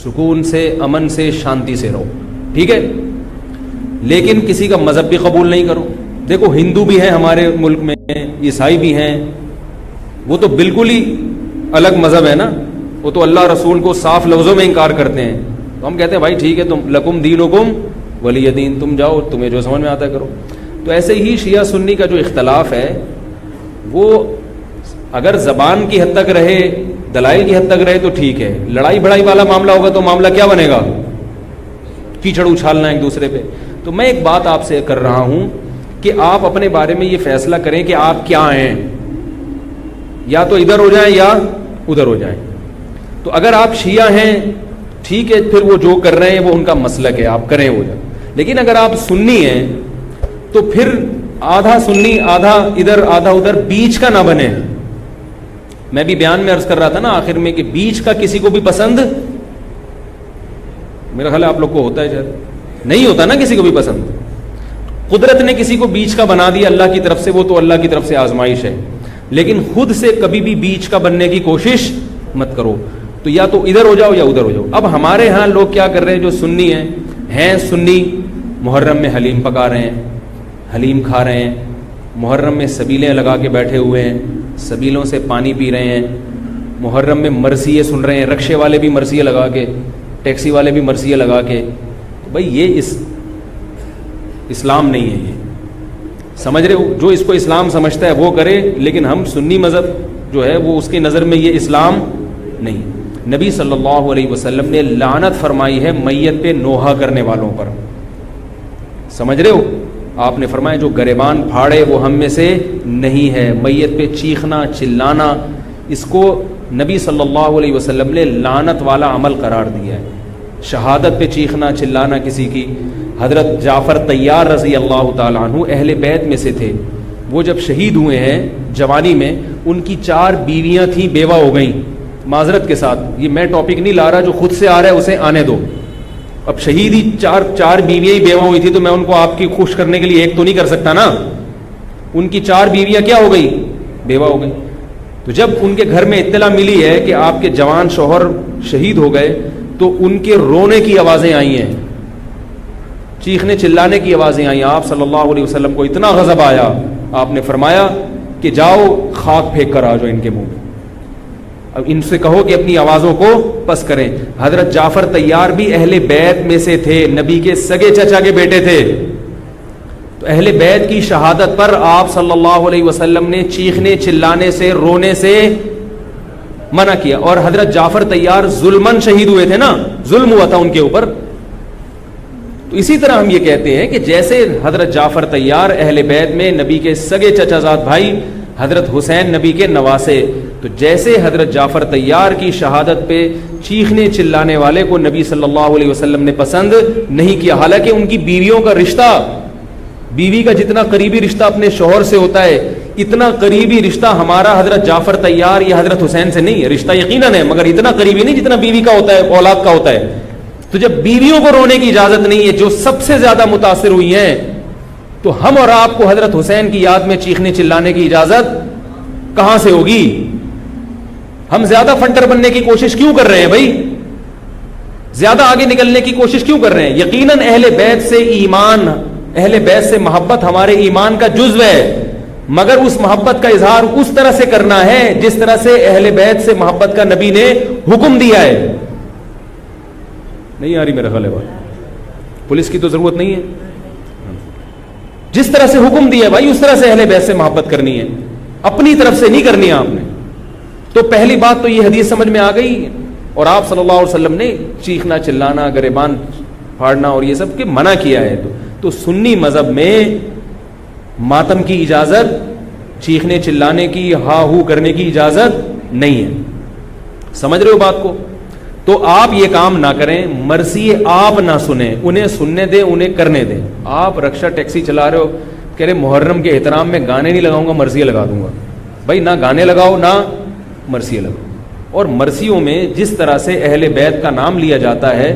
سکون سے، امن سے، شانتی سے رہو، ٹھیک ہے، لیکن کسی کا مذہب بھی قبول نہیں کرو. دیکھو ہندو بھی ہیں ہمارے ملک میں، عیسائی بھی ہیں، وہ تو بالکل ہی الگ مذہب ہے نا، وہ تو اللہ رسول کو صاف لفظوں میں انکار کرتے ہیں. تو ہم کہتے ہیں بھائی ٹھیک ہے، تم لکم دینکم ولی دین، تم جاؤ، تمہیں جو سمجھ میں آتا ہے کرو. تو ایسے ہی شیعہ سنی کا جو اختلاف ہے وہ اگر زبان کی حد تک رہے، دلائل کی حد تک رہے تو ٹھیک ہے. لڑائی بڑائی والا معاملہ ہوگا تو معاملہ کیا بنے گا؟ کیچڑ اچھالنا ایک دوسرے پہ. تو میں ایک بات آپ سے کر رہا ہوں کہ آپ اپنے بارے میں یہ فیصلہ کریں کہ آپ کیا ہیں، یا تو ادھر ہو جائیں یا ادھر ہو جائیں. تو اگر آپ شیعہ ہیں ٹھیک ہے، پھر وہ جو کر رہے ہیں وہ ان کا مسلک ہے، آپ کریں وہ. لیکن اگر آپ سنی ہیں تو پھر آدھا سنی آدھا ادھر آدھا ادھر، بیچ کا نہ بنے. میں بھی بیان میں عرض کر رہا تھا نا آخر میں کہ بیچ کا کسی کو بھی پسند، میرا خیال ہے آپ لوگ کو ہوتا ہے، شاید نہیں ہوتا نا کسی کو بھی پسند. قدرت نے کسی کو بیچ کا بنا دیا اللہ کی طرف سے، وہ تو اللہ کی طرف سے آزمائش ہے، لیکن خود سے کبھی بھی بیچ کا بننے کی کوشش مت کرو. تو یا تو ادھر ہو جاؤ یا ادھر ہو جاؤ. اب ہمارے ہاں لوگ کیا کر رہے ہیں، جو سنی ہیں سنی، محرم میں حلیم پکا رہے ہیں، حلیم کھا رہے ہیں، محرم میں سبیلیں لگا کے بیٹھے ہوئے ہیں، سبیلوں سے پانی پی رہے ہیں، محرم میں مرثیے سن رہے ہیں، رکشے والے بھی مرثیے لگا کے، ٹیکسی والے بھی مرثیے لگا کے. بھائی یہ اسلام نہیں ہے، یہ سمجھ رہے ہو؟ جو اس کو اسلام سمجھتا ہے وہ کرے، لیکن ہم سنی مذہب جو ہے وہ اس کی نظر میں یہ اسلام نہیں. نبی صلی اللہ علیہ وسلم نے لعنت فرمائی ہے میت پہ نوحہ کرنے والوں پر، سمجھ رہے ہو؟ آپ نے فرمایا جو گریبان پھاڑے وہ ہم میں سے نہیں ہے. میت پہ چیخنا چلانا، اس کو نبی صلی اللہ علیہ وسلم نے لعنت والا عمل قرار دیا ہے. شہادت پہ چیخنا چلانا کسی کی. حضرت جعفر طیار رضی اللہ تعالیٰ عنہ اہل بیت میں سے تھے، وہ جب شہید ہوئے ہیں جوانی میں، ان کی 4 بیویاں تھیں، بیوہ ہو گئیں. معذرت کے ساتھ یہ میں ٹاپک نہیں لا رہا، جو خود سے آ رہا ہے اسے آنے دو. اب شہید ہی چار بیویاں ہی بیوہ ہوئی تھی، تو میں ان کو آپ کی خوش کرنے کے لیے ایک تو نہیں کر سکتا نا. ان کی 4 بیویاں کیا ہو گئی؟ بیوہ ہو گئی. تو جب ان کے گھر میں اطلاع ملی ہے کہ آپ کے جوان شوہر شہید ہو گئے، تو ان کے رونے کی آوازیں آئی ہیں، چیخنے چلانے کی آوازیں آئیں. آپ صلی اللہ علیہ وسلم کو اتنا غضب آیا، آپ نے فرمایا کہ جاؤ خاک پھینک کر آ جاؤ ان کے منہ میں، اب ان سے کہو کہ اپنی آوازوں کو پس کریں. حضرت جعفر طیار بھی اہل بیت میں سے تھے، نبی کے سگے چچا کے بیٹے تھے. تو اہل بیت کی شہادت پر آپ صلی اللہ علیہ وسلم نے چیخنے چلانے سے، رونے سے منع کیا. اور حضرت جعفر طیار ظلمن شہید ہوئے تھے نا، ظلم ہوا تھا ان کے اوپر. تو اسی طرح ہم یہ کہتے ہیں کہ جیسے حضرت جعفر طیار اہل بیت میں نبی کے سگے چچا زاد بھائی، حضرت حسین نبی کے نواسے، تو جیسے حضرت جعفر طیار کی شہادت پہ چیخنے چلانے والے کو نبی صلی اللہ علیہ وسلم نے پسند نہیں کیا. حالانکہ ان کی بیویوں کا رشتہ، بیوی کا جتنا قریبی رشتہ اپنے شوہر سے ہوتا ہے، اتنا قریبی رشتہ ہمارا حضرت جعفر طیار یا حضرت حسین سے نہیں ہے. رشتہ یقیناً ہے مگر اتنا قریبی نہیں جتنا بیوی کا ہوتا ہے، اولاد کا ہوتا ہے. تو جب بیویوں کو رونے کی اجازت نہیں ہے، جو سب سے زیادہ متاثر ہوئی ہیں، تو ہم اور آپ کو حضرت حسین کی یاد میں چیخنے چلانے کی اجازت کہاں سے ہوگی؟ ہم زیادہ فنٹر بننے کی کوشش کیوں کر رہے ہیں بھائی؟ زیادہ آگے نکلنے کی کوشش کیوں کر رہے ہیں؟ یقیناً اہل بیت سے ایمان، اہل بیت سے محبت ہمارے ایمان کا جزو ہے، مگر اس محبت کا اظہار اس طرح سے کرنا ہے جس طرح سے اہل بیت سے محبت کا نبی نے حکم دیا ہے. نہیں آ رہی میرا خیال ہے بات، پولیس کی تو ضرورت نہیں ہے. جس طرح سے حکم دیا ہے بھائی اس طرح سے اہل بیت سے محبت کرنی ہے، اپنی طرف سے نہیں کرنی ہے آپ نے. تو پہلی بات تو یہ حدیث سمجھ میں آ گئی. اور آپ صلی اللہ علیہ وسلم نے چیخنا چلانا، گریبان پھاڑنا اور یہ سب کے منع کیا ہے. تو سنی مذہب میں ماتم کی اجازت، چیخنے چلانے کی، ہا ہو کرنے کی اجازت نہیں ہے. سمجھ رہے ہو بات کو؟ تو آپ یہ کام نہ کریں، مرثی آپ نہ سنیں، انہیں سننے دیں، انہیں کرنے دیں. آپ رکشہ ٹیکسی چلا رہے ہو، کہہ رہے محرم کے احترام میں گانے نہیں لگاؤں گا، مرثیے لگا دوں گا. بھائی نہ گانے لگاؤ نہ مرثیے لگاؤ. اور مرثیوں میں جس طرح سے اہل بیت کا نام لیا جاتا ہے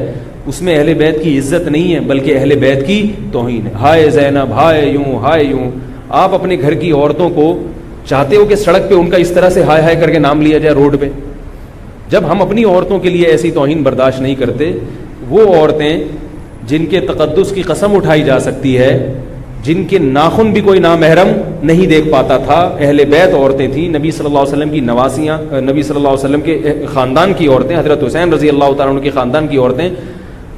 اس میں اہل بیت کی عزت نہیں ہے بلکہ اہل بیت کی توہین ہے. ہائے زینب، ہائے یوں، ہائے یوں. آپ اپنے گھر کی عورتوں کو چاہتے ہو کہ سڑک پہ ان کا اس طرح سے ہائے ہائے کر کے نام لیا جائے روڈ پہ؟ جب ہم اپنی عورتوں کے لیے ایسی توہین برداشت نہیں کرتے، وہ عورتیں جن کے تقدس کی قسم اٹھائی جا سکتی ہے، جن کے ناخن بھی کوئی نامحرم نہیں دیکھ پاتا تھا، اہل بیت عورتیں تھیں، نبی صلی اللہ علیہ وسلم کی نواسیاں، نبی صلی اللہ علیہ وسلم کے خاندان کی عورتیں، حضرت حسین رضی اللہ تعالیٰ عنہ کے خاندان کی عورتیں،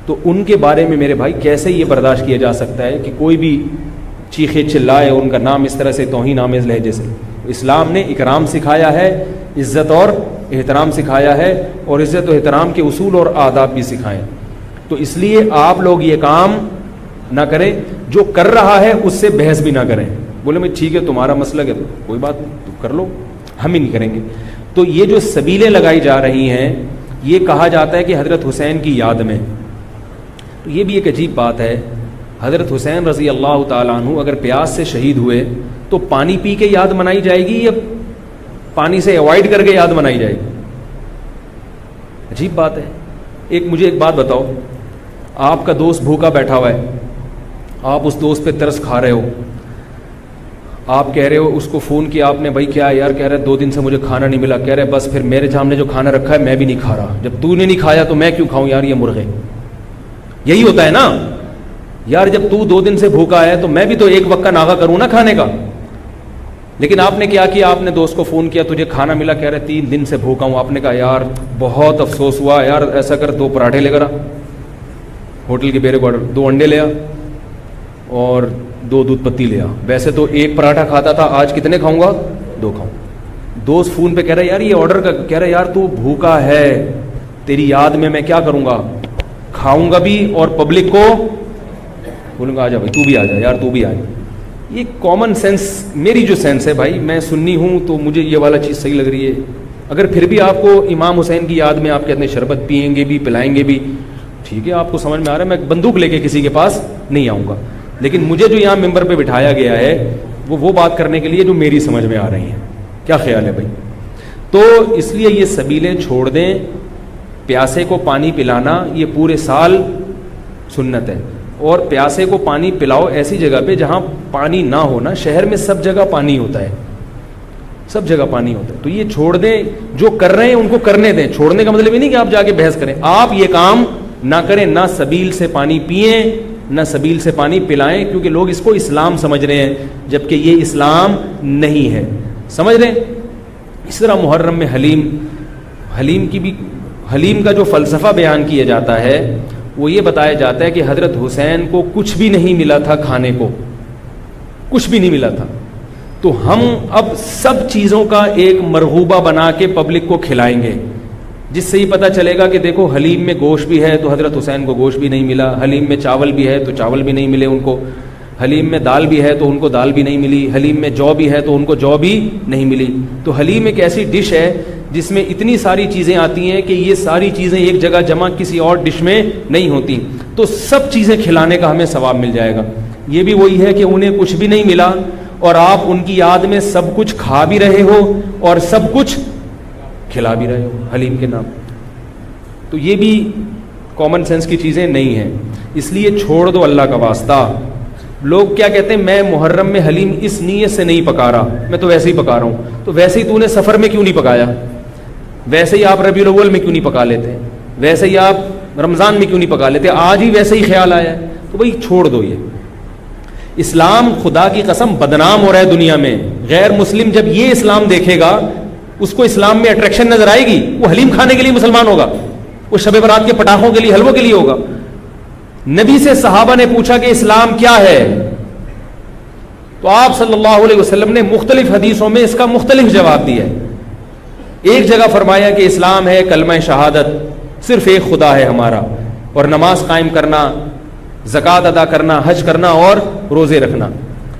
تو ان کے بارے میں میرے بھائی کیسے یہ برداشت کیا جا سکتا ہے کہ کوئی بھی چیخے چلائے ان کا نام اس طرح سے توہین آمیز لہجے سے؟ اسلام نے اکرام سکھایا ہے، عزت اور احترام سکھایا ہے، اور عزت و احترام کے اصول اور آداب بھی سکھائیں. تو اس لیے آپ لوگ یہ کام نہ کریں، جو کر رہا ہے اس سے بحث بھی نہ کریں. بولے میں ٹھیک ہے تمہارا مسلک ہے تو کوئی بات نہیں، تو کر لو، ہم ہی نہیں کریں گے. تو یہ جو سبیلیں لگائی جا رہی ہیں، یہ کہا جاتا ہے کہ حضرت حسین کی یاد میں. تو یہ بھی ایک عجیب بات ہے، حضرت حسین رضی اللہ تعالیٰ عنہ اگر پیاس سے شہید ہوئے تو پانی پی کے یاد منائی جائے گی یا پانی سے اوائڈ کر کے یاد منائی جائے گی؟ عجیب بات ہے. مجھے ایک بات بتاؤ، آپ کا دوست بھوکا بیٹھا ہوا ہے، آپ اس دوست پہ ترس کھا رہے ہو، آپ کہہ رہے ہو، اس کو فون کیا آپ نے، بھائی کیا یار؟ کہہ رہے 2 دن سے مجھے کھانا نہیں ملا. کہہ رہے بس پھر میرے سامنے جو کھانا رکھا ہے میں بھی نہیں کھا رہا، جب تو نے نہیں کھایا تو میں کیوں کھاؤں یار یہ مرغے؟ یہی ہوتا ہے نا یار، جب تو 2 دن سے بھوکا ہے تو میں بھی تو ایک وقت کا ناغہ کروں نا کھانے کا. لیکن آپ نے کیا کیا؟ آپ نے دوست کو فون کیا، تجھے کھانا ملا؟ کہہ رہے 3 دن سے بھوکا ہوں. آپ نے کہا یار بہت افسوس ہوا یار، ایسا کر 2 پراٹھے لے کر آ، ہوٹل کے بیرے کو آرڈر، 2 انڈے لے آ اور 2 دودھ پتی لے آ. ویسے تو 1 پراٹھا کھاتا تھا، آج کتنے کھاؤں گا؟ 2 کھاؤں. دوست فون پہ کہہ رہا ہے یار یہ آرڈر کا، کہہ رہا ہے یار تو بھوکا ہے، تیری یاد میں کیا کروں گا، کھاؤں گا بھی اور پبلک کو بولوں گا آ جا بھائی تو بھی آ جا یار تو بھی آ جا. یہ کامن سینس، میری جو سینس ہے بھائی، میں سنی ہوں تو مجھے یہ والا چیز صحیح لگ رہی ہے. اگر پھر بھی آپ کو امام حسین کی یاد میں آپ کہتے ہیں شربت پئیں گے بھی پلائیں گے بھی، ٹھیک ہے آپ کو سمجھ میں آ رہا ہے، میں بندوق لے کے کسی کے پاس نہیں آؤں گا. لیکن مجھے جو یہاں ممبر پہ بٹھایا گیا ہے وہ بات کرنے کے لیے جو میری سمجھ میں آ رہی ہیں. کیا خیال ہے بھائی؟ تو اس لیے یہ سبیلیں چھوڑ دیں. پیاسے کو پانی پلانا یہ پورے سال سنت ہے، اور پیاسے کو پانی پلاؤ ایسی جگہ پہ جہاں پانی نہ ہونا. شہر میں سب جگہ پانی ہوتا ہے، سب جگہ پانی ہوتا ہے. تو یہ چھوڑ دیں، جو کر رہے ہیں ان کو کرنے دیں. چھوڑنے کا مطلب یہ نہیں کہ آپ جا کے بحث کریں، آپ یہ کام نہ کریں، نہ سبیل سے پانی پئیں نہ سبیل سے پانی پلائیں، کیونکہ لوگ اس کو اسلام سمجھ رہے ہیں جبکہ یہ اسلام نہیں ہے. سمجھ رہے ہیں؟ اس طرح محرم میں حلیم کا جو فلسفہ بیان کیا جاتا ہے وہ یہ بتایا جاتا ہے کہ حضرت حسین کو کچھ بھی نہیں ملا تھا، کھانے کو کچھ بھی نہیں ملا تھا، تو ہم اب سب چیزوں کا ایک مرغوبہ بنا کے پبلک کو کھلائیں گے، جس سے یہ پتہ چلے گا کہ دیکھو حلیم میں گوشت بھی ہے تو حضرت حسین کو گوشت بھی نہیں ملا، حلیم میں چاول بھی ہے تو چاول بھی نہیں ملے ان کو، حلیم میں دال بھی ہے تو ان کو دال بھی نہیں ملی، حلیم میں جو بھی ہے تو ان کو جو بھی نہیں ملی. تو حلیم ایک ایسی ڈش ہے جس میں اتنی ساری چیزیں آتی ہیں کہ یہ ساری چیزیں ایک جگہ جمع کسی اور ڈش میں نہیں ہوتی. تو سب چیزیں کھلانے کا ہمیں ثواب مل جائے گا. یہ بھی وہی ہے کہ انہیں کچھ بھی نہیں ملا اور آپ ان کی یاد میں سب کچھ کھا بھی رہے ہو اور سب کچھ کھلا بھی رہے ہو حلیم کے نام. تو یہ بھی کامن سینس کی چیزیں نہیں ہیں، اس لیے چھوڑ دو اللہ کا واسطہ. لوگ کیا کہتے ہیں، میں محرم میں حلیم اس نیت سے نہیں پکا رہا، میں تو ویسے ہی پکا رہا ہوں. تو ویسے ہی تو نے سفر میں کیوں نہیں پکایا؟ ویسے ہی آپ ربیع الاول میں کیوں نہیں پکا لیتے؟ ویسے ہی آپ رمضان میں کیوں نہیں پکا لیتے؟ آج ہی ویسے ہی خیال آیا ہے. تو بھائی چھوڑ دو. یہ اسلام خدا کی قسم بدنام ہو رہا ہے دنیا میں. غیر مسلم جب یہ اسلام دیکھے گا اس کو اسلام میں اٹریکشن نظر آئے گی، وہ حلیم کھانے کے لیے مسلمان ہوگا، وہ شب برات کے پٹاخوں کے لیے حلووں کے لیے ہوگا. نبی سے صحابہ نے پوچھا کہ اسلام کیا ہے، تو آپ صلی اللہ علیہ وسلم نے مختلف حدیثوں میں اس کا مختلف جواب دیا ہے. ایک جگہ فرمایا کہ اسلام ہے کلمہ شہادت، صرف ایک خدا ہے ہمارا، اور نماز قائم کرنا، زکوٰۃ ادا کرنا، حج کرنا اور روزے رکھنا.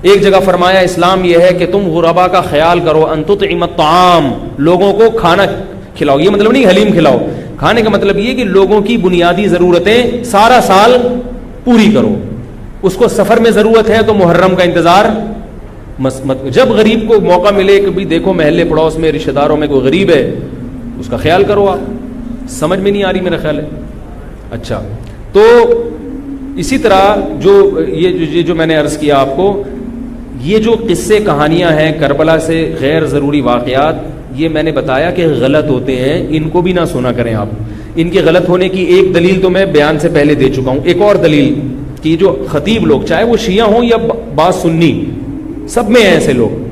ایک جگہ فرمایا اسلام یہ ہے کہ تم غربا کا خیال کرو، ان تطعم الطعام، لوگوں کو کھانا کھلاؤ. یہ مطلب نہیں حلیم کھلاؤ، کھانے کا مطلب یہ کہ لوگوں کی بنیادی ضرورتیں سارا سال پوری کرو. اس کو سفر میں ضرورت ہے تو محرم کا انتظار مت. جب غریب کو موقع ملے کہ بھی دیکھو محلے پڑوس میں رشتہ داروں میں کوئی غریب ہے اس کا خیال کرو. آپ سمجھ میں نہیں آ رہی میرا خیال ہے. اچھا، تو اسی طرح جو میں نے عرض کیا آپ کو، یہ جو قصے کہانیاں ہیں کربلا سے غیر ضروری واقعات، یہ میں نے بتایا کہ غلط ہوتے ہیں، ان کو بھی نہ سنا کریں آپ. ان کے غلط ہونے کی ایک دلیل تو میں بیان سے پہلے دے چکا ہوں. ایک اور دلیل کہ جو خطیب لوگ چاہے وہ شیعہ ہوں یا بعض سنی، سب میں ہیں ایسے لوگ.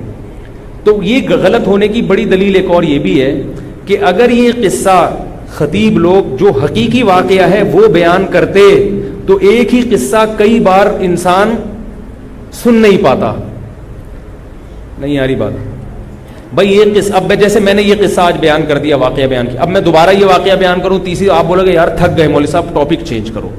تو یہ غلط ہونے کی بڑی دلیل ایک اور یہ بھی ہے کہ اگر یہ قصہ خطیب لوگ جو حقیقی واقعہ ہے وہ بیان کرتے تو ایک ہی قصہ کئی بار انسان سن نہیں پاتا. نہیں آ رہی بات بھائی؟ یہ قصہ اب جیسے میں نے یہ قصہ آج بیان کر دیا، واقعہ بیان کیا، اب میں دوبارہ یہ واقعہ بیان کروں تیسری، آپ بولو گے یار تھک گئے مولوی صاحب، ٹاپک چینج کرو.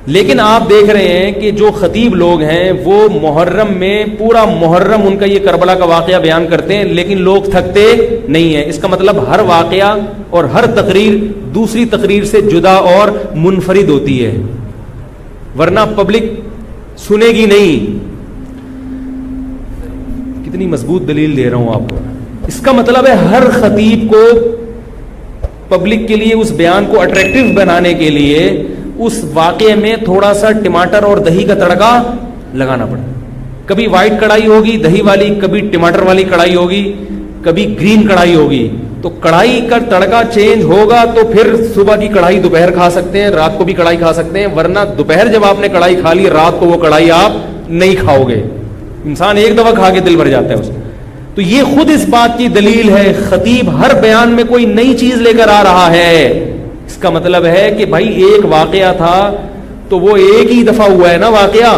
لیکن آپ دیکھ رہے ہیں کہ جو خطیب لوگ ہیں وہ محرم میں پورا محرم ان کا یہ کربلا کا واقعہ بیان کرتے ہیں، لیکن لوگ تھکتے نہیں ہیں. اس کا مطلب ہر واقعہ اور ہر تقریر دوسری تقریر سے جدا اور منفرد ہوتی ہے، ورنہ پبلک سنے گی نہیں. کتنی مضبوط دلیل دے رہا ہوں آپ کو. اس کا مطلب ہے ہر خطیب کو پبلک کے لیے اس بیان کو اٹریکٹیو بنانے کے لیے اس واقعے میں تھوڑا سا ٹماٹر اور دہی کا تڑکا لگانا پڑا. کبھی وائٹ کڑھائی ہوگی دہی والی، کبھی ٹماٹر والی کڑھائی ہوگی، کبھی گرین کڑھائی ہوگی. تو کڑھائی کا تڑکا چینج ہوگا تو پھر صبح کی کڑھائی دوپہر کھا سکتے ہیں، رات کو بھی کڑھائی کھا سکتے ہیں، ورنہ دوپہر جب آپ نے کڑھائی کھا لی رات کو وہ کڑھائی آپ نہیں کھاؤ گے. انسان ایک دفعہ کھا کے دل بھر جاتا ہے اس. تو یہ خود اس بات کی دلیل ہے خطیب ہر بیان میں کوئی نئی چیز لے کر آ رہا ہے. اس کا مطلب ہے کہ بھائی ایک واقعہ تھا تو وہ ایک ہی دفعہ ہوا ہے نا واقعہ،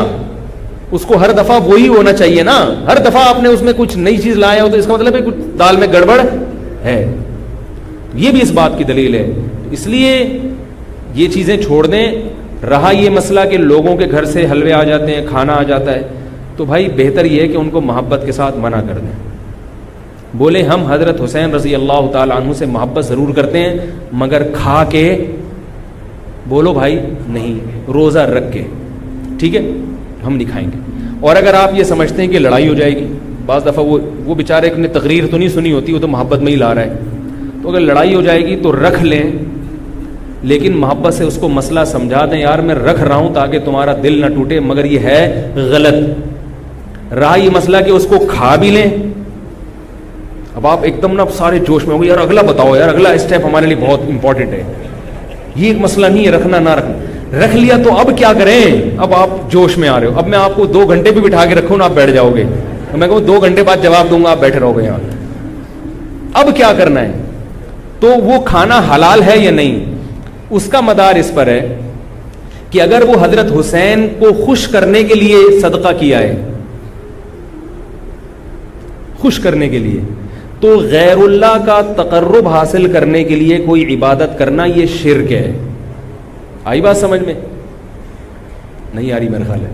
اس کو ہر دفعہ وہی ہونا چاہیے نا. ہر دفعہ آپ نے اس میں کچھ نئی چیز لایا ہو تو اس کا مطلب ہے کچھ دال میں گڑبڑ ہے. یہ بھی اس بات کی دلیل ہے. اس لیے یہ چیزیں چھوڑ دیں. رہا یہ مسئلہ کہ لوگوں کے گھر سے حلوے آ جاتے ہیں، کھانا آ جاتا ہے، تو بھائی بہتر یہ ہے کہ ان کو محبت کے ساتھ منع کر دیں. بولے ہم حضرت حسین رضی اللہ تعالی عنہ سے محبت ضرور کرتے ہیں مگر کھا کے بولو بھائی نہیں، روزہ رکھ کے ٹھیک ہے ہم نہیں کھائیں گے. اور اگر آپ یہ سمجھتے ہیں کہ لڑائی ہو جائے گی، بعض دفعہ وہ بیچارے نے تقریر تو نہیں سنی ہوتی، وہ تو محبت میں ہی لا رہا ہے، تو اگر لڑائی ہو جائے گی تو رکھ لیں، لیکن محبت سے اس کو مسئلہ سمجھا دیں یار میں رکھ رہا ہوں تاکہ تمہارا دل نہ ٹوٹے مگر یہ ہے غلط. رہا یہ مسئلہ کہ اس کو کھا بھی لیں. اب آپ ایک دم نا سارے جوش میں ہوں گے، یار اگلا بتاؤ، یار اگلا اسٹیپ ہمارے لیے بہت امپورٹنٹ ہے. یہ ایک مسئلہ نہیں ہے رکھنا نہ رکھنا. رکھ لیا تو اب کیا کریں؟ اب آپ جوش میں آ رہے ہو. اب میں آپ کو 2 گھنٹے بھی بٹھا کے رکھوں نا آپ بیٹھ جاؤ گے. میں کہوں 2 گھنٹے بعد جواب دوں گا، آپ بیٹھے رہو گے یہاں. اب کیا کرنا ہے؟ تو وہ کھانا حلال ہے یا نہیں، اس کا مدار اس پر ہے کہ اگر وہ حضرت حسین کو خوش کرنے کے لیے صدقہ کیا ہے، خوش کرنے کے لیے، تو غیر اللہ کا تقرب حاصل کرنے کے لیے کوئی عبادت کرنا یہ شرک ہے. آئی بات سمجھ میں؟ نہیں آ رہی میرا خیال ہے.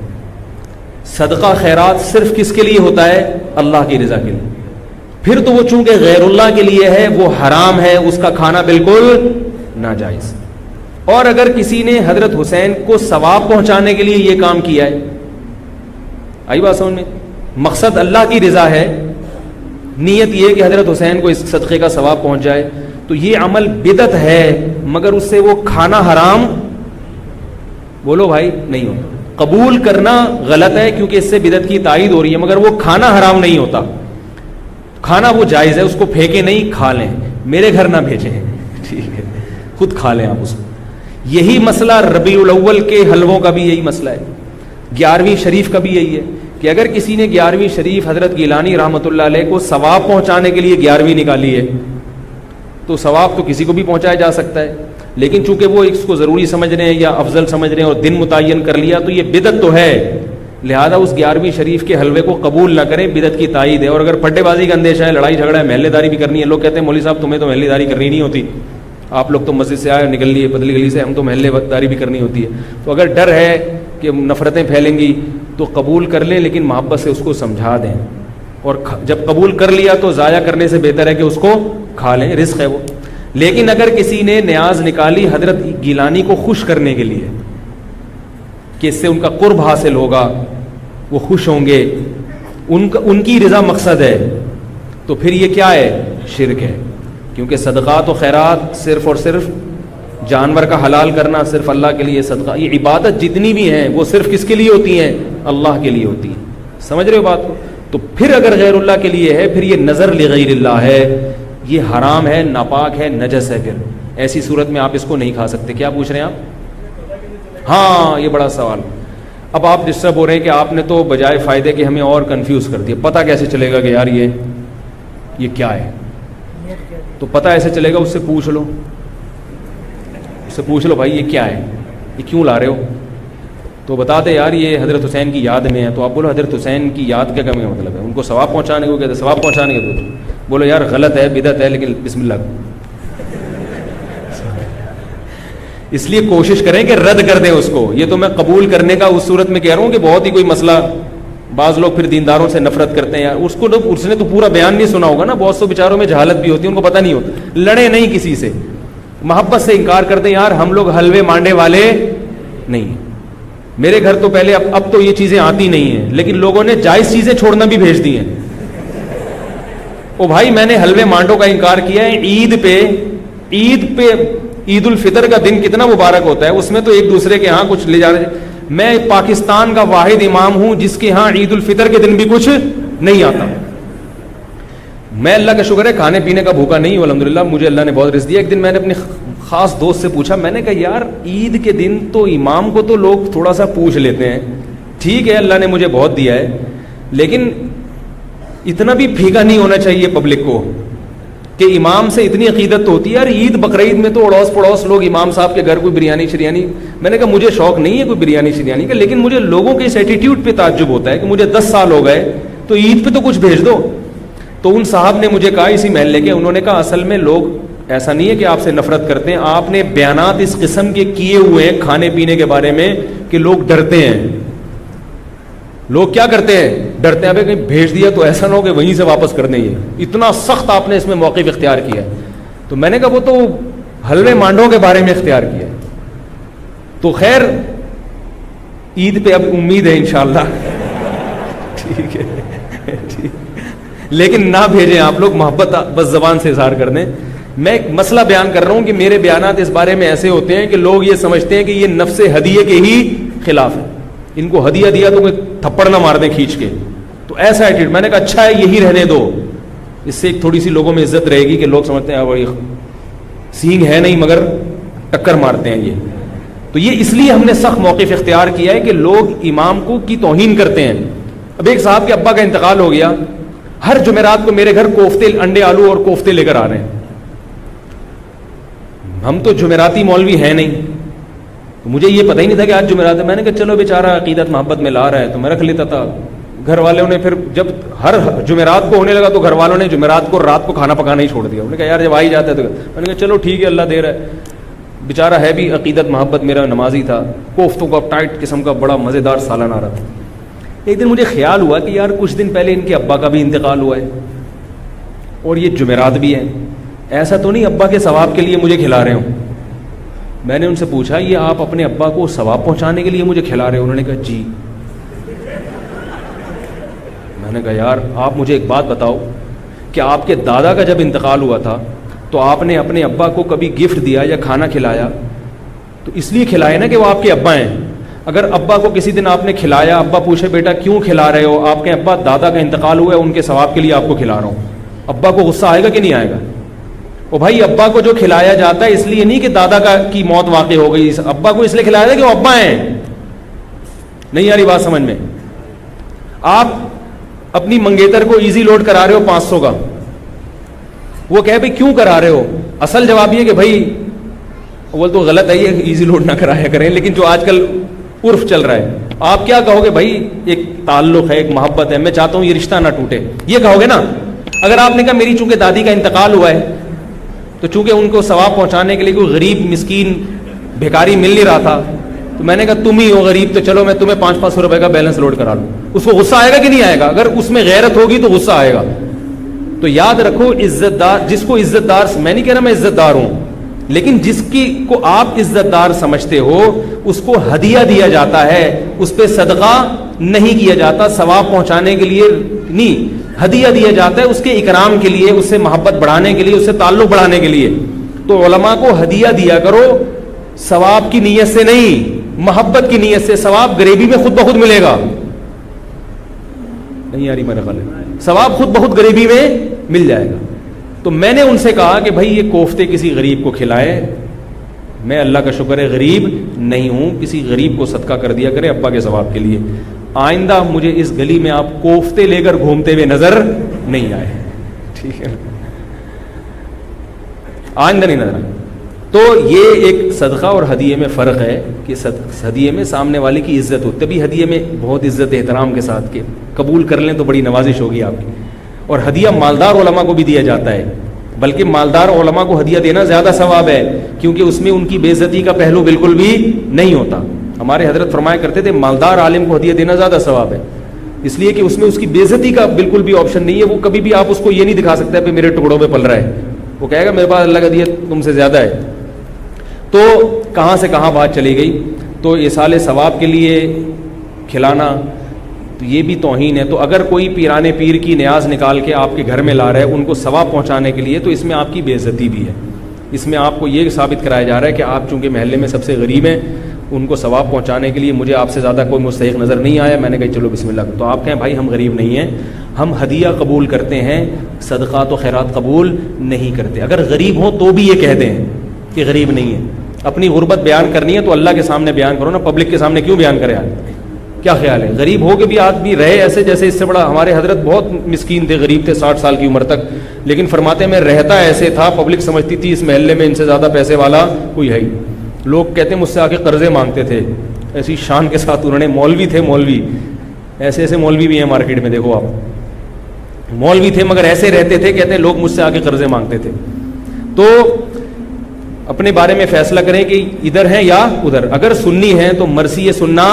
صدقہ خیرات صرف کس کے لیے ہوتا ہے؟ اللہ کی رضا کے لیے. پھر تو وہ چونکہ غیر اللہ کے لیے ہے وہ حرام ہے، اس کا کھانا بالکل ناجائز. اور اگر کسی نے حضرت حسین کو ثواب پہنچانے کے لیے یہ کام کیا ہے، آئی بات سمجھ میں؟ مقصد اللہ کی رضا ہے، نیت یہ کہ حضرت حسین کو اس صدقے کا ثواب پہنچ جائے، تو یہ عمل بدعت ہے مگر اس سے وہ کھانا حرام بولو بھائی نہیں ہوتا. قبول کرنا غلط ہے کیونکہ اس سے بدعت کی تائید ہو رہی ہے، مگر وہ کھانا حرام نہیں ہوتا. کھانا وہ جائز ہے، اس کو پھینکے نہیں، کھا لیں، میرے گھر نہ بھیجیں ٹھیک ہے، خود کھا لیں آپ اس کو. یہی مسئلہ ربیع الاول کے حلووں کا بھی یہی مسئلہ ہے، 11ویں شریف کا بھی یہی ہے کہ اگر کسی نے 11ویں شریف حضرت گیلانی رحمۃ اللہ علیہ کو ثواب پہنچانے کے لیے 11ویں نکالی ہے تو ثواب تو کسی کو بھی پہنچایا جا سکتا ہے، لیکن چونکہ وہ اس کو ضروری سمجھ رہے ہیں یا افضل سمجھ رہے ہیں اور دن متعین کر لیا تو یہ بدعت تو ہے. لہذا اس 11ویں شریف کے حلوے کو قبول نہ کریں، بدعت کی تائید ہے. اور اگر پھڈے بازی کا اندیشہ ہے، لڑائی جھگڑا ہے، محلے داری بھی کرنی ہے، لوگ کہتے ہیں مولوی صاحب تمہیں تو محلے داری کرنی نہیں ہوتی، آپ لوگ تو مسجد سے آئے نکل لیے پتلی گلی سے، ہم تو محلے داری بھی کرنی ہوتی ہے. تو اگر ڈر ہے کہ نفرتیں پھیلیں گی تو قبول کر لیں، لیکن محبت سے اس کو سمجھا دیں. اور جب قبول کر لیا تو ضائع کرنے سے بہتر ہے کہ اس کو کھا لیں، رزق ہے وہ. لیکن اگر کسی نے نیاز نکالی حضرت گیلانی کو خوش کرنے کے لیے کہ اس سے ان کا قرب حاصل ہوگا، وہ خوش ہوں گے، ان کی رضا مقصد ہے، تو پھر یہ کیا ہے؟ شرک ہے. کیونکہ صدقات و خیرات صرف اور صرف جانور کا حلال کرنا صرف اللہ کے لیے، صدقہ یہ عبادت جتنی بھی ہیں وہ صرف کس کے لیے ہوتی ہیں؟ اللہ کے لیے ہوتی ہیں. سمجھ رہے ہو بات کو؟ تو پھر اگر غیر اللہ کے لیے ہے پھر یہ نظر لغیر اللہ ہے, یہ حرام ہے, ناپاک ہے, نجس ہے. پھر ایسی صورت میں آپ اس کو نہیں کھا سکتے. کیا پوچھ رہے ہیں آپ؟ ہاں یہ بڑا سوال. اب آپ ڈسٹرب ہو رہے ہیں کہ آپ نے تو بجائے فائدے کہ ہمیں اور کنفیوز کر دیا. پتہ کیسے چلے گا کہ یار یہ کیا ہے؟ تو پتہ ایسے چلے گا, اس سے پوچھ لو, اس سے پوچھ لو بھائی یہ کیا ہے, یہ کیوں لا رہے ہو؟ تو بتا دے یار یہ حضرت حسین کی یاد میں ہے. تو آپ بولو حضرت حسین کی یاد کیا کا مطلب ہے؟ ان کو ثواب پہنچانے کو کہتے ہیں, ثواب پہنچانے کے. تو بولو یار غلط ہے, بدعت ہے, لیکن بسم اللہ. اس لیے کوشش کریں کہ رد کر دیں اس کو. یہ تو میں قبول کرنے کا اس صورت میں کہہ رہا ہوں کہ بہت ہی کوئی مسئلہ, بعض لوگ پھر دینداروں سے نفرت کرتے ہیں. اس کو اس نے تو پورا بیان نہیں سنا ہوگا نا, بہت سے بیچاروں میں جہالت بھی ہوتی ہے, ان کو پتہ نہیں ہوتا. لڑے نہیں کسی سے, محبت سے انکار کرتے ہیں, یار ہم لوگ حلوے مانڈے والے نہیں ہیں. میرے گھر تو پہلے, اب تو یہ چیزیں آتی نہیں ہیں, لیکن لوگوں نے جائز چیزیں چھوڑنا بھی بھیج دی ہیں. او بھائی میں نے حلوے مانڈوں کا انکار کیا ہے. عید پہ عید الفطر کا دن کتنا مبارک ہوتا ہے, اس میں تو ایک دوسرے کے ہاں کچھ لے جا رہے. میں پاکستان کا واحد امام ہوں جس کے ہاں عید الفطر کے دن بھی کچھ نہیں آتا. میں اللہ کا شکر ہے کھانے پینے کا بھوکا نہیں ہوں الحمدللہ, مجھے اللہ نے بہت رزق دیا. ایک دن میں نے اپنے خاص دوست سے پوچھا, میں نے کہا یار عید کے دن تو امام کو تو لوگ تھوڑا سا پوچھ لیتے ہیں, ٹھیک ہے اللہ نے مجھے بہت دیا ہے, لیکن اتنا بھی پھیکا نہیں ہونا چاہیے پبلک کو کہ امام سے اتنی عقیدت تو ہوتی ہے. یار عید بقرعید میں تو اڑوس پڑوس لوگ امام صاحب کے گھر کوئی بریانی شریانی. میں نے کہا مجھے شوق نہیں ہے کوئی بریانی شریانی کا, لیکن مجھے لوگوں کے اس ایٹیٹیوڈ پہ تعجب ہوتا ہے کہ مجھے 10 سال ہو گئے تو عید پہ تو کچھ بھیج دو. تو ان صاحب نے مجھے کہا اسی محلے کے, انہوں نے کہا اصل میں لوگ ایسا نہیں ہے کہ آپ سے نفرت کرتے ہیں, آپ نے بیانات اس قسم کے کیے ہوئے ہیں کھانے پینے کے بارے میں کہ لوگ ڈرتے ہیں. لوگ کیا کرتے ہیں, ڈرتے ہیں کہیں بھیج دیا تو ایسا نہ ہو کہ وہیں سے واپس کر دیں. یہ اتنا سخت آپ نے اس میں موقف اختیار کیا ہے. تو میں نے کہا وہ تو حلوے مانڈوں کے بارے میں اختیار کیا ہے. تو خیر عید پہ اب امید ہے انشاءاللہ. ٹھیک ہے لیکن نہ بھیجیں آپ لوگ, محبت بس زبان سے اظہار کر دیں. میں ایک مسئلہ بیان کر رہا ہوں کہ میرے بیانات اس بارے میں ایسے ہوتے ہیں کہ لوگ یہ سمجھتے ہیں کہ یہ نفس ہدیے کے ہی خلاف ہے. ان کو ہدیہ دیا تو کوئی تھپڑ نہ مار دیں کھینچ کے, تو ایسا ایٹیٹیوڈ. میں نے کہا اچھا ہے یہی رہنے دو, اس سے ایک تھوڑی سی لوگوں میں عزت رہے گی کہ لوگ سمجھتے ہیں بھائی سینگ ہے نہیں مگر ٹکر مارتے ہیں یہ. تو یہ اس لیے ہم نے سخت موقف اختیار کیا ہے کہ لوگ امام کو کی توہین کرتے ہیں. اب ایک صاحب کے ابا کا انتقال ہو گیا, ہر جمعرات کو میرے گھر کوفتے, انڈے آلو اور کوفتے لے کر آ رہے ہیں. ہم تو جمعراتی مولوی ہیں نہیں, تو مجھے یہ پتہ ہی نہیں تھا کہ آج جمعرات ہے. میں نے کہا چلو بیچارہ عقیدت محبت میں لا رہا ہے تو میں رکھ لیتا تھا. گھر والوں نے پھر جب ہر جمعرات کو ہونے لگا تو گھر والوں نے جمعرات کو رات کو کھانا پکانا ہی چھوڑ دیا. انہوں نے کہا یار جب آ ہی جاتا ہے تو میں نے کہا چلو ٹھیک ہے اللہ دے رہا ہے. بیچارہ ہے بھی عقیدت محبت, میرا نمازی تھا. کوفتوں کا ٹائٹ قسم کا بڑا مزیدار سالن آ رہا تھا. ایک دن مجھے خیال ہوا کہ یار کچھ دن پہلے ان کے ابا کا بھی انتقال ہوا ہے اور یہ جمعرات بھی ہے, ایسا تو نہیں ابا کے ثواب کے لیے مجھے کھلا رہے ہوں. میں نے ان سے پوچھا یہ آپ اپنے ابا کو ثواب پہنچانے کے لیے مجھے کھلا رہے ہو؟ انہوں نے کہا جی. میں نے کہا یار آپ مجھے ایک بات بتاؤ کہ آپ کے دادا کا جب انتقال ہوا تھا تو آپ نے اپنے ابا کو کبھی گفٹ دیا یا کھانا کھلایا؟ تو اس لیے کھلایا نا کہ وہ آپ کے ابا ہیں. اگر ابا کو کسی دن آپ نے کھلایا, ابا پوچھے بیٹا کیوں کھلا رہے ہو, آپ کے ابا دادا کا انتقال ہوا ہے ان کے ثواب کے لیے آپ کو کھلا رہا ہوں, ابا کو غصہ آئے گا کہ نہیں آئے گا؟ وہ بھائی ابا کو جو کھلایا جاتا ہے اس لیے نہیں کہ دادا کی موت واقع ہو گئی, ابا کو اس لیے کھلایا جاتا ہے کہ وہ ابا ہیں. نہیں آ رہی بات سمجھ میں؟ آپ اپنی منگیتر کو ایزی لوڈ کرا رہے ہو 500 کا, وہ کہے بھائی کیوں کرا رہے ہو؟ اصل جواب یہ کہ بھائی وہ تو غلط ہے یہ ایزی لوڈ نہ کرایا کریں, لیکن جو آج کل عرف چل رہا ہے آپ کیا کہو گے؟ بھائی ایک تعلق ہے, ایک محبت ہے, میں چاہتا ہوں یہ رشتہ نہ ٹوٹے, یہ کہو گے نا. اگر آپ نے کہا میری چونکہ دادی کا انتقال ہوا ہے تو چونکہ ان کو ثواب پہنچانے کے لیے کوئی غریب مسکین بھیکاری مل نہیں رہا تھا تو میں نے کہا تم ہی ہو غریب تو چلو میں تمہیں 500 روپے کا بیلنس لوڈ کرا لوں, اس کو غصہ آئے گا کہ نہیں آئے گا؟ اگر اس میں غیرت ہوگی تو غصہ آئے گا. تو یاد رکھو عزت دار, جس کو عزت دار, میں نہیں کہہ رہا میں عزت دار ہوں, لیکن جس کی کو آپ عزت دار سمجھتے ہو اس کو ہدیہ دیا جاتا ہے, اس پہ صدقہ نہیں کیا جاتا, ثواب پہنچانے کے لیے نہیں, ہدیہ دیا جاتا ہے اس کے اکرام کے لیے, اس سے محبت بڑھانے کے لیے, اس سے تعلق بڑھانے کے لیے. تو علماء کو ہدیہ دیا کرو ثواب کی نیت سے نہیں, محبت کی نیت سے. ثواب غریبی میں خود بخود ملے گا. نہیں آ رہی میرے خیال ہے, ثواب خود بہت غریبی میں مل جائے گا. تو میں نے ان سے کہا کہ بھائی یہ کوفتے کسی غریب کو کھلائے, میں اللہ کا شکر ہے غریب نہیں ہوں, کسی غریب کو صدقہ کر دیا کرے ابا کے ثواب کے لیے. آئندہ مجھے اس گلی میں آپ کوفتے لے کر گھومتے ہوئے نظر نہیں آئے, ٹھیک ہے, آئندہ نہیں نظر آئے. تو یہ ایک صدقہ اور ہدیے میں فرق ہے کہ ہدیے میں سامنے والے کی عزت ہوتی, تبھی ہدیے میں بہت عزت احترام کے ساتھ کہ قبول کر لیں تو بڑی نوازش ہوگی آپ کی. اور ہدیہ مالدار علماء کو بھی دیا جاتا ہے, بلکہ مالدار علماء کو ہدیہ دینا زیادہ ثواب ہے, کیونکہ اس میں ان کی بے عزتی کا پہلو بالکل بھی نہیں ہوتا. ہمارے حضرت فرمایا کرتے تھے مالدار عالم کو ہدیہ دینا زیادہ ثواب ہے, اس لیے کہ اس میں اس کی بے عزتی کا بالکل بھی آپشن نہیں ہے. وہ کبھی بھی آپ اس کو یہ نہیں دکھا سکتے کہ میرے ٹکڑوں پہ پل رہا ہے, وہ کہے گا میرے پاس اللہ کا ہدیہ تم سے زیادہ ہے. تو کہاں سے کہاں بات چلی گئی. تو ایصال ثواب کے لیے کھلانا تو یہ بھی توہین ہے. تو اگر کوئی پیران پیر کی نیاز نکال کے آپ کے گھر میں لا رہا ہے ان کو ثواب پہنچانے کے لیے, تو اس میں آپ کی بے عزتی بھی ہے. اس میں آپ کو یہ ثابت کرایا جا رہا ہے کہ آپ چونکہ محلے میں سب سے غریب ہیں, ان کو ثواب پہنچانے کے لیے مجھے آپ سے زیادہ کوئی مستحق نظر نہیں آیا, میں نے کہا چلو بسم اللہ. تو آپ کہیں بھائی ہم غریب نہیں ہیں, ہم ہدیہ قبول کرتے ہیں, صدقات و خیرات قبول نہیں کرتے. اگر غریب ہوں تو بھی یہ کہہ دیں کہ غریب نہیں ہے. اپنی غربت بیان کرنی ہے تو اللہ کے سامنے بیان کرو نا, پبلک کے سامنے کیوں بیان کرے آپ؟ کیا خیال ہے؟ غریب ہو کے بھی آدمی رہے ایسے جیسے اس سے بڑا, ہمارے حضرت بہت مسکین تھے, غریب تھے 60 سال کی عمر تک, لیکن فرماتے میں رہتا ایسے تھا, پبلک سمجھتی تھی اس محلے میں ان سے زیادہ پیسے والا کوئی ہے ہی. لوگ کہتے ہیں مجھ سے آ کے قرضے مانگتے تھے, ایسی شان کے ساتھ انہوں نے, مولوی تھے, مولوی ایسے ایسے مولوی بھی ہیں مارکیٹ میں, دیکھو آپ, مولوی تھے مگر ایسے رہتے تھے, کہتے ہیں لوگ مجھ سے آ کے قرضے مانگتے تھے. تو اپنے بارے میں فیصلہ کریں کہ ادھر ہیں یا ادھر. اگر سنی ہیں تو مرثی سننا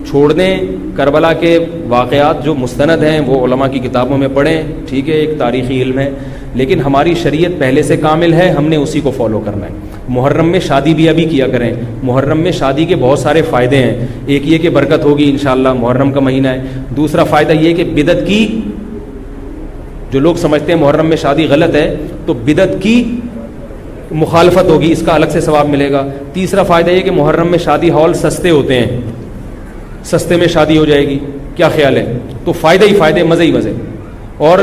چھوڑ دیں. کربلا کے واقعات جو مستند ہیں وہ علماء کی کتابوں میں پڑھیں, ٹھیک ہے, ایک تاریخی علم ہے, لیکن ہماری شریعت پہلے سے کامل ہے, ہم نے اسی کو فالو کرنا ہے. محرم میں شادی بھی ابھی کیا کریں. محرم میں شادی کے بہت سارے فائدے ہیں. ایک یہ کہ برکت ہوگی انشاءاللہ, محرم کا مہینہ ہے. دوسرا فائدہ یہ کہ بدعت کی, جو لوگ سمجھتے ہیں محرم میں شادی غلط ہے تو بدعت کی مخالفت ہوگی, اس کا الگ سے ثواب ملے گا. تیسرا فائدہ یہ کہ محرم میں شادی ہال سستے ہوتے ہیں, سستے میں شادی ہو جائے گی. کیا خیال ہے؟ تو فائدے ہی فائدے, مزے ہی مزے. اور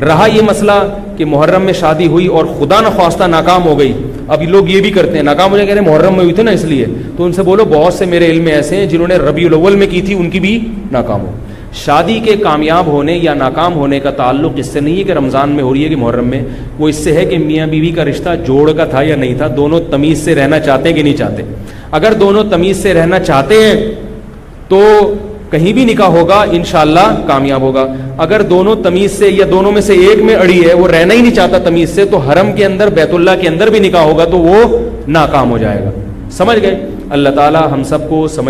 رہا یہ مسئلہ کہ محرم میں شادی ہوئی اور خدا نخواستہ ناکام ہو گئی, اب لوگ یہ بھی کرتے ہیں ناکام ہو جائے, کہہ رہے ہیں محرم میں ہوئی تھی نا اس لیے, تو ان سے بولو بہت سے میرے علم میں ایسے ہیں جنہوں نے ربیع الاول میں کی تھی, ان کی بھی ناکام ہو. شادی کے کامیاب ہونے یا ناکام ہونے کا تعلق اس سے نہیں ہے کہ رمضان میں ہو رہی ہے کہ محرم میں, وہ اس سے ہے کہ میاں بیوی کا رشتہ جوڑ کا تھا یا نہیں تھا, دونوں تمیز سے رہنا چاہتے ہیں کہ نہیں چاہتے. اگر دونوں تمیز سے رہنا چاہتے ہیں تو کہیں بھی نکاح ہوگا انشاءاللہ کامیاب ہوگا. اگر دونوں تمیز سے یا دونوں میں سے ایک میں اڑی ہے, وہ رہنا ہی نہیں چاہتا تمیز سے, تو حرم کے اندر بیت اللہ کے اندر بھی نکاح ہوگا تو وہ ناکام ہو جائے گا. سمجھ گئے؟ اللہ تعالی ہم سب کو سمجھ